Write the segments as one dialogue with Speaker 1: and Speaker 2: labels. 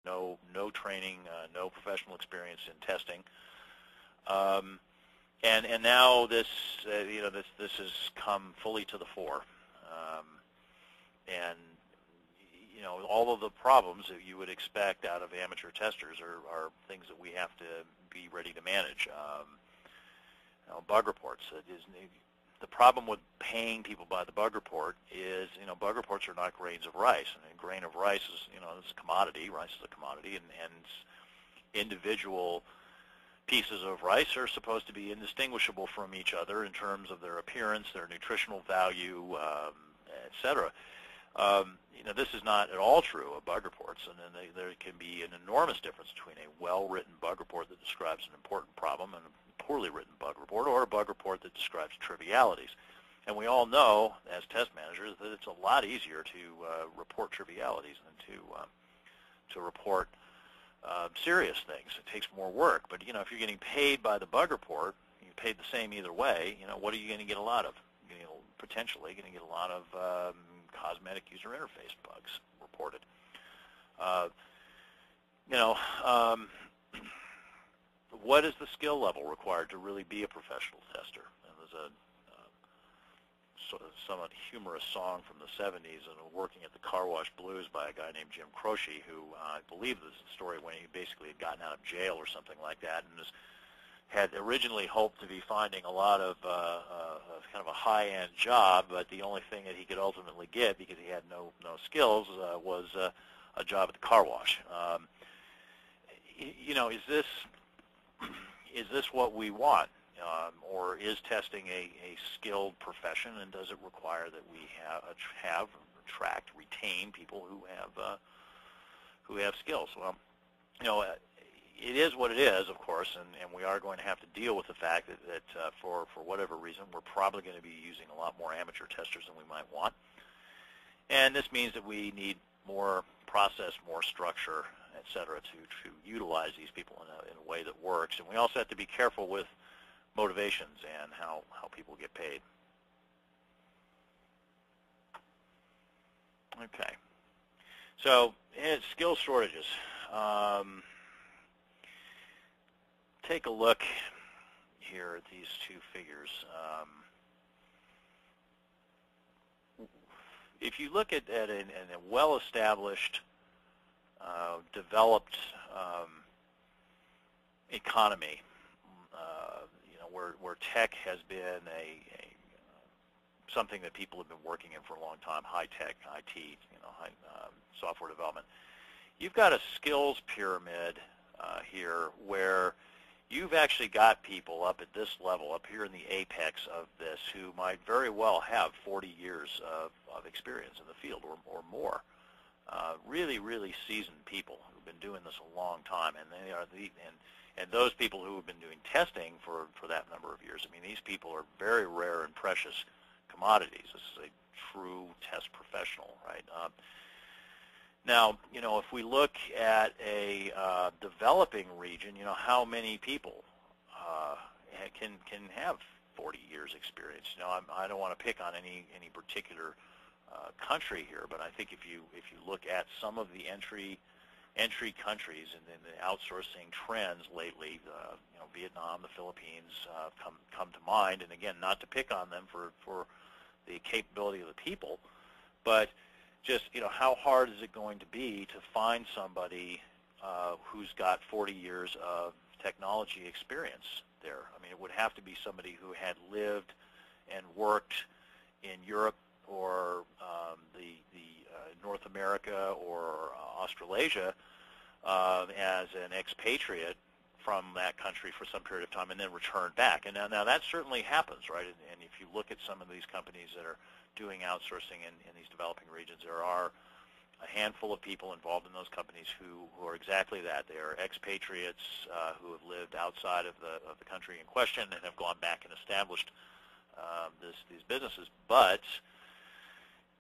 Speaker 1: no training, no professional experience in testing. And now this this has come fully to the fore, and all of the problems that you would expect out of amateur testers are things that we have to be ready to manage. Bug reports. The problem with paying people by the bug report is, bug reports are not grains of rice. And a grain of rice is, it's a commodity. Rice is a commodity, and individual pieces of rice are supposed to be indistinguishable from each other in terms of their appearance, their nutritional value, etc. This is not at all true of bug reports, and then there can be an enormous difference between a well-written bug report that describes an important problem and a poorly written bug report, or a bug report that describes trivialities. And we all know, as test managers, that it's a lot easier to report trivialities than to report serious things. It takes more work. But if you're getting paid by the bug report, you're paid the same either way. What are you going to get a lot of? You're potentially going to get a lot of cosmetic user interface bugs reported. What is the skill level required to really be a professional tester? And there's a sort of somewhat humorous song from the 70s, and Working at the Car Wash Blues by a guy named Jim Croce, who I believe this is the story when he basically had gotten out of jail or something like that, and had originally hoped to be finding a lot of kind of a high-end job, but the only thing that he could ultimately get, because he had no skills, was a job at the car wash. Is this what we want? Or is testing a skilled profession, and does it require that we attract, retain people who have skills? Well, it is what it is, of course, and we are going to have to deal with the fact that for whatever reason, we're probably going to be using a lot more amateur testers than we might want. And this means that we need more process, more structure, et cetera, to utilize these people in a way that works. And we also have to be careful with motivations and how people get paid. Okay. So, skill shortages. Take a look here at these two figures. If you look at a well-established, developed economy, where tech has been something that people have been working in for a long time, high tech, IT, software development, you've got a skills pyramid here where you've actually got people up at this level, up here in the apex of this, who might very well have 40 years of experience in the field or more. Really, really seasoned people who've been doing this a long time, and they are and those people who have been doing testing for that number of years. I mean, these people are very rare and precious commodities. This is a true test professional, right? Now, if we look at a developing region, how many people can have 40 years experience? I don't want to pick on any particular country here, but I think if you look at some of the entry countries and then the outsourcing trends lately, Vietnam, the Philippines come to mind. And again, not to pick on them for the capability of the people, but just how hard is it going to be to find somebody who's got 40 years of technology experience there? I mean, it would have to be somebody who had lived and worked in Europe or the North America or Australasia as an expatriate from that country for some period of time and then return back. And now that certainly happens, right? And if you look at some of these companies that are doing outsourcing in these developing regions, there are a handful of people involved in those companies who are exactly that. They are expatriates who have lived outside of the country in question and have gone back and established these businesses. But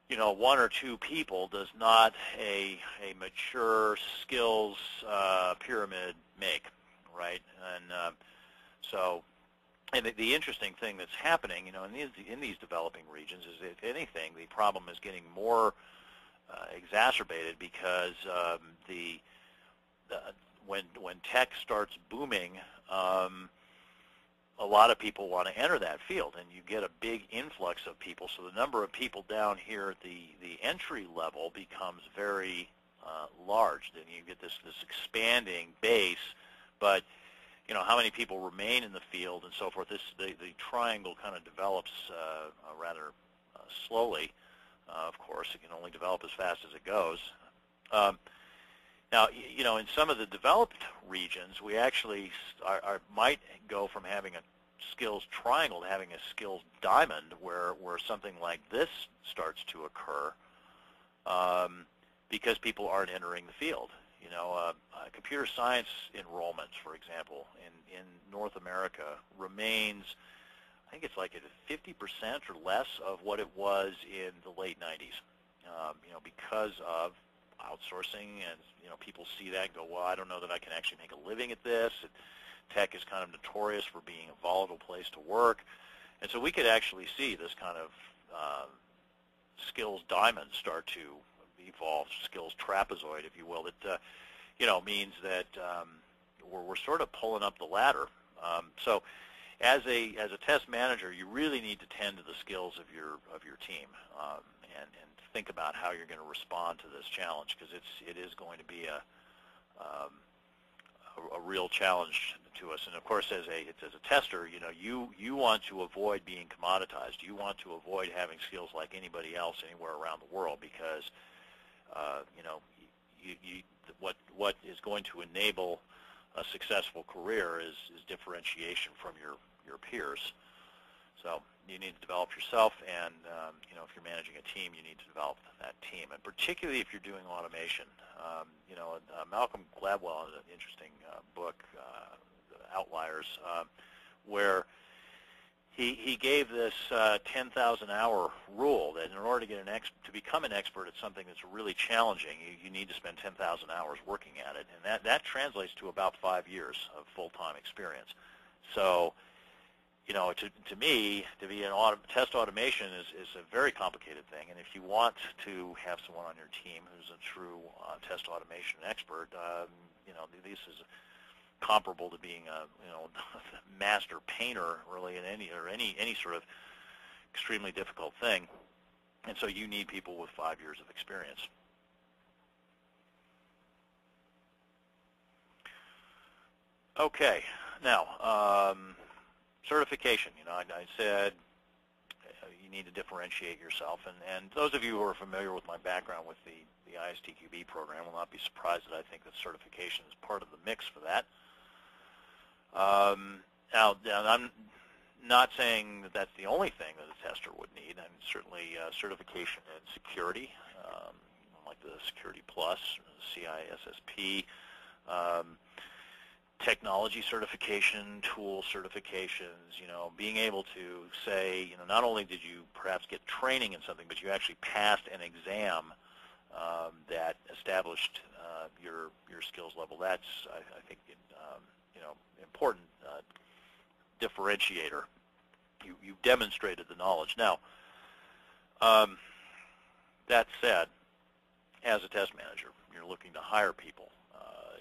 Speaker 1: one or two people does not a mature skills pyramid make, right? And and the interesting thing that's happening, in these developing regions is, if anything, the problem is getting more exacerbated because the when tech starts booming, a lot of people want to enter that field, and you get a big influx of people. So the number of people down here at the entry level becomes very large. Then you get this expanding base, but how many people remain in the field and so forth. The triangle kind of develops rather slowly. Of course, it can only develop as fast as it goes. Now, in some of the developed regions, we actually might go from having a skills triangle to having a skills diamond, where something like this starts to occur because people aren't entering the field. Computer science enrollment, for example, in North America remains, I think it's like 50% or less of what it was in the late 90s, because of outsourcing, and people see that and go, well, I don't know that I can actually make a living at this. Tech is kind of notorious for being a volatile place to work, and so we could actually see this kind of skills diamond start to evolve, skills trapezoid, if you will, that means that we're sort of pulling up the ladder. So as a test manager, you really need to tend to the skills of your team, and think about how you're going to respond to this challenge, because it is going to be a real challenge to us. And of course, as a tester, you want to avoid being commoditized. You want to avoid having skills like anybody else anywhere around the world, because what is going to enable a successful career is differentiation from your peers. So you need to develop yourself, and if you're managing a team, you need to develop that team, and particularly if you're doing automation. Malcolm Gladwell has an interesting book, Outliers, where he gave this 10,000 hour rule, that in order to get to become an expert at something that's really challenging, you need to spend 10,000 hours working at it, and that translates to about 5 years of full-time experience. So, to me, to be an test automation is a very complicated thing, and if you want to have someone on your team who's a true test automation expert, this is comparable to being a master painter, really, in any sort of extremely difficult thing. And so you need people with 5 years of experience. Okay, now certification. I said you need to differentiate yourself, and those of you who are familiar with my background with the ISTQB program will not be surprised that I think that certification is part of the mix for that. Now, I'm not saying that that's the only thing that a tester would need. I mean, certainly certification in security, like the Security Plus, CISSP, technology certification, tool certifications, being able to say, not only did you perhaps get training in something, but you actually passed an exam that established your skills level. That's, I think, important differentiator. You demonstrated the knowledge. Now, that said, as a test manager, you're looking to hire people.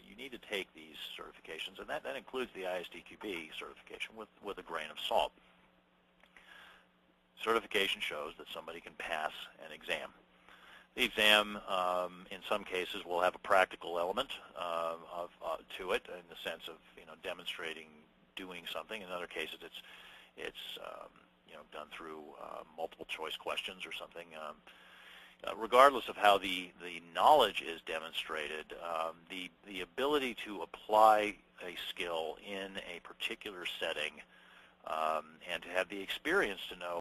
Speaker 1: You need to take these certifications, and that includes the ISTQB certification, with a grain of salt. Certification shows that somebody can pass an exam. The exam, in some cases, will have a practical element to it, in the sense of demonstrating doing something. In other cases, it's done through multiple choice questions or something. Regardless of how the knowledge is demonstrated, the ability to apply a skill in a particular setting, and to have the experience to know